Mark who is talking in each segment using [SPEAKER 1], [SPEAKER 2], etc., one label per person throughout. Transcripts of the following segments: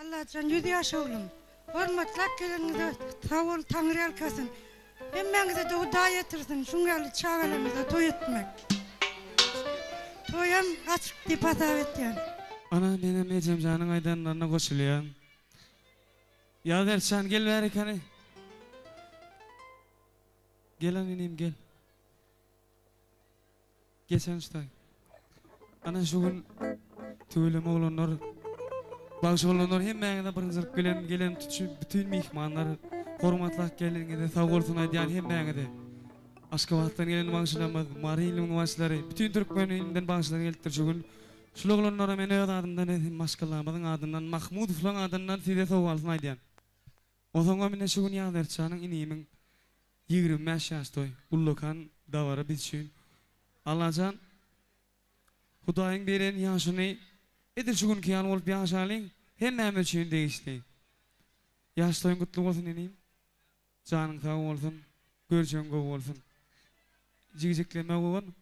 [SPEAKER 1] Allah can 100 yaş oğlum. Hormatlak gelinize sağ ol Tanrı arkasın. Emmenize de uday etirsin. Şungalı çağalımıza toy etmek. Toyam açık dipata etken.
[SPEAKER 2] Ana benim ecem canın aydanlarına koşuluyor. Ya Dersan gel ver hani. Gel annem gel. Gel sen ustay. Ana şu gün tüylüm oğlanlar. Bağış oğlanlar hem mağda bırınzırıp gelen tutuşu bütün mihmanlar. Hormatlak gelin sağ olsun aydiyan hem mağda. Aşkavattan gelen bağışlanmadı. Mariylum bağışları. Bütün Türkmenliğinden bağışları geldir şu gün. Şul oğlanlara men öz adından maşkallamadın adından Mahmudov'lan adından size sağ olsun aydiyan. O zaman mine şu gün ya Dersan'ın inimin 25 yaştoy. Ullukan davara bitşün. Allah'can Hudayın beren yaşını edir şu gün kiyan olup yaşalın hem mehmet için değişti. Yaştoyun kutlu olsun ineyim. Canın sağ olsun. Görüşün gov olsun. Cigicikleme olun.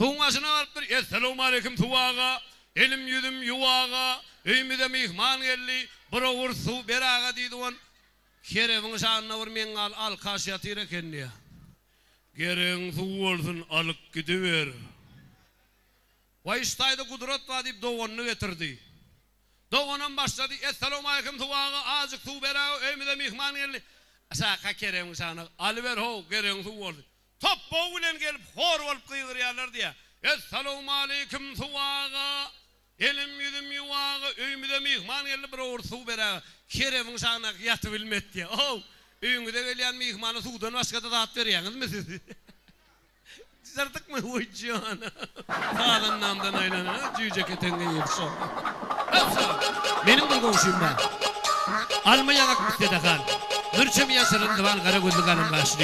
[SPEAKER 3] Tuğmasına alıptır. Esselamu aleyküm tuvağa. Elim yüzüm yuvağa. Öymüde mihman gelli. Bıravur su berağa deydi on. Kerevin şanına vur men al kaşyatı eken diye. Geren su olsun alıp gidiver. Vay istaydı kudret var deyip doğanını getirdi. Doğanan başladı. Esselamu aleyküm tuvağa. Azıcık su berağa. Öymüde mihman gelli. Saka kerevin şanına alıver ho. Geren su olsun. Top boğulen gelip hor olup kıygırıyorlar diye. Esselamu aleyküm tuvağa. Elim yüzüm yuvağa. Öymüde mihman geldi bir uğur su berağa. Kerevin şanına yatı bilmet diye. Oh, öyüngüde gelen mihmanı sudan başka da dağıt veriyorsunuz mu siz? Sırtık mı uçuyorsun? Sağdan namdan aylanına cüyecek etenge yetişiyor. Benim de komşuyum ben. Alma yanak bir dedekan. Nırçım yasırın divan kara gözlü kanın başlı.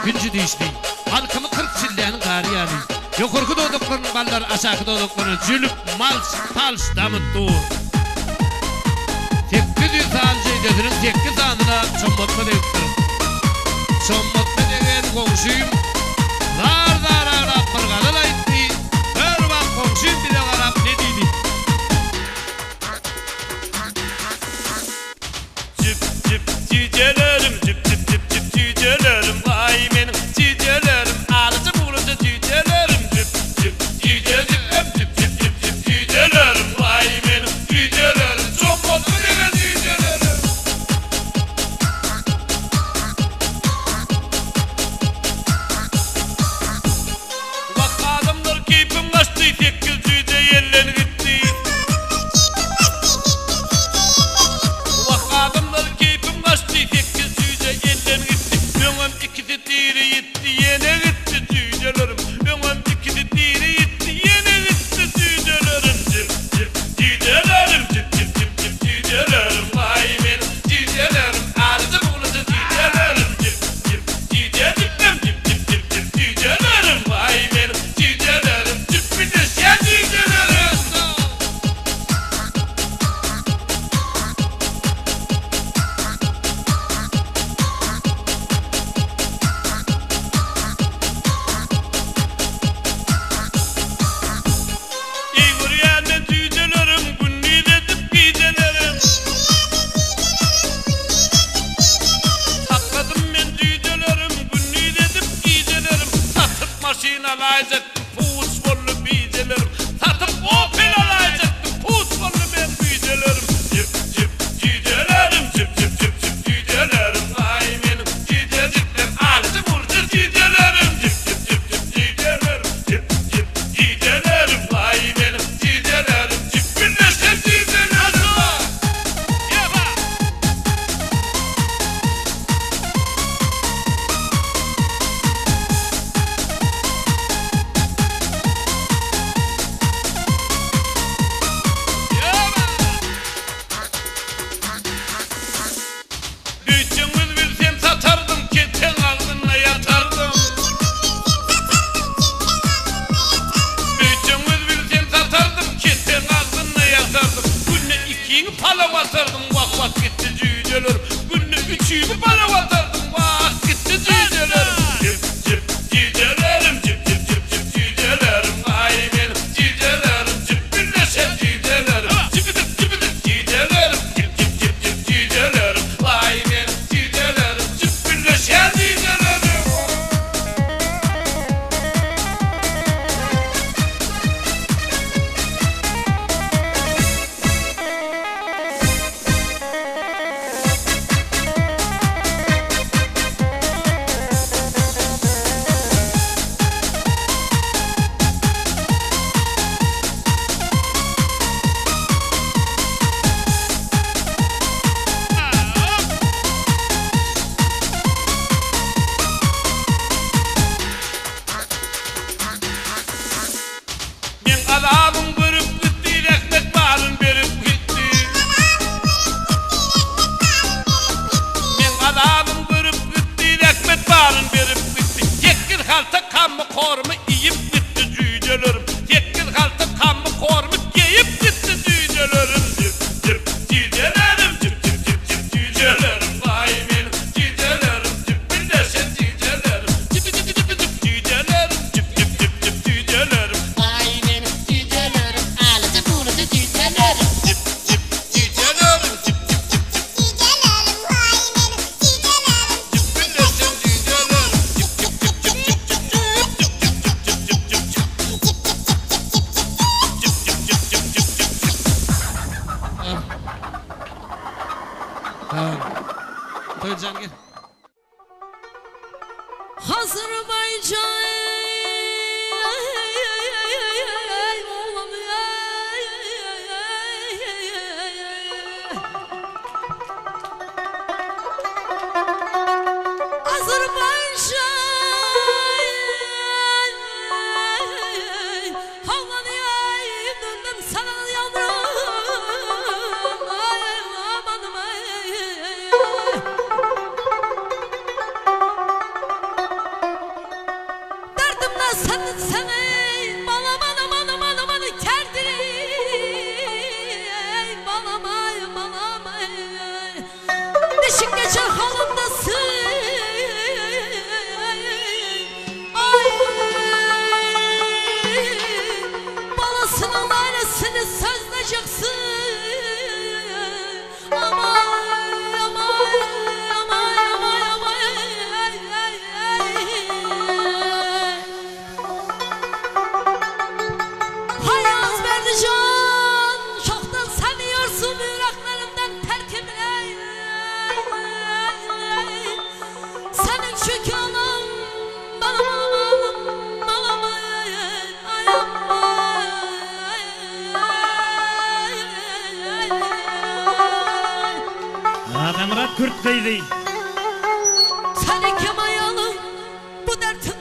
[SPEAKER 3] Güncü dişli. Halkımı 40 çilleğinin gari yani. Yokurku doğduklarının ballar aşağı doğduklarının cülüp mal talş damıt doğur. 800 sancı dedirin 8 sanına çombotma deyiptirin. Çombotma degen komşuyum. Zar zar arap bir kadala itti. Ver bak komşuyum bir de arap ne deydi? Cip cip cicelerim cip cip cip cip cicelerim. Vay benim cicelerim. Alıcı bulunca cicelerim cip cip cicelerim cip cip cip cip cicelerim. Vay benim cicelerim. Çombotma degen cicelerim. Bak adamlar keyfim kaçtı. Tekil cüce yerlen gitti. Bak adamlar keyfim kaçtı. Tekil cüce yerlen gitti. Öngüm ikisi tiri yitti. Yine gitti cücelerim. Öngüm ikisi tiri yitti. Yine gitti cücelerim. Cip cip cücelerim. Cip cip cip cip cücelerim. Vay benim cücelerim. Arıcı bulunca cücelerim. Cip cip cücelerim. Cip cip cip cip cücelerim. Vay benim cücelerim. Cip bir de sen cücelerim. İğriyen ben cücelerim. Günlüğü dedip gecelerim. Sakladım ben cücelerim. Günlüğü dedip gecelerim. Satıp maşina alacaktım. Futbollu bicelerim. Satıp Opel alacaktım. Futbollu ben bicelerim. Cip cip cücelerim. Cip cip cip cip cücelerim. Vay benim cüceciklerim. Alıcı burcu cücelerim. Cip cip cip cip cücelerim. Cip cip cücelerim. Vay benim cücelerim. Cip birleşen cücelerim. Yaba. Bütçemiz bilsem satardım, keten ağzına yatardım. Bütçemiz bilsem satardım, keten ağzına yatardım. Günde 2'yi pala basardım, vak vak gitti cücelerim. Günde 3'ü pala basardım, vak gitti cücelerim. Cip cip cücelerim, cip cip cip cip cücelerim. Vay benim cücelerim, cip birleşen cücelerim. Cip cücelerim, cip cip cip cip cücelerim. Vay benim cücelerim, cip birleşen cücelerim.
[SPEAKER 2] Ha. Toycan gel.
[SPEAKER 4] Azerbaycan oğlum Azerbaycan havlanıyım döndüm sana yavrum amanım derdimden sen bana kerdi bana Deşik geçer halındasın ay balasının ailesini sözleyeceksin Hayaz verdi can, çoktan seviyorsun yüreklerinden terkimle. Senin çünkü anam,
[SPEAKER 5] Murat Kürt kıydı.
[SPEAKER 4] Senin kim ayalım, bu dertin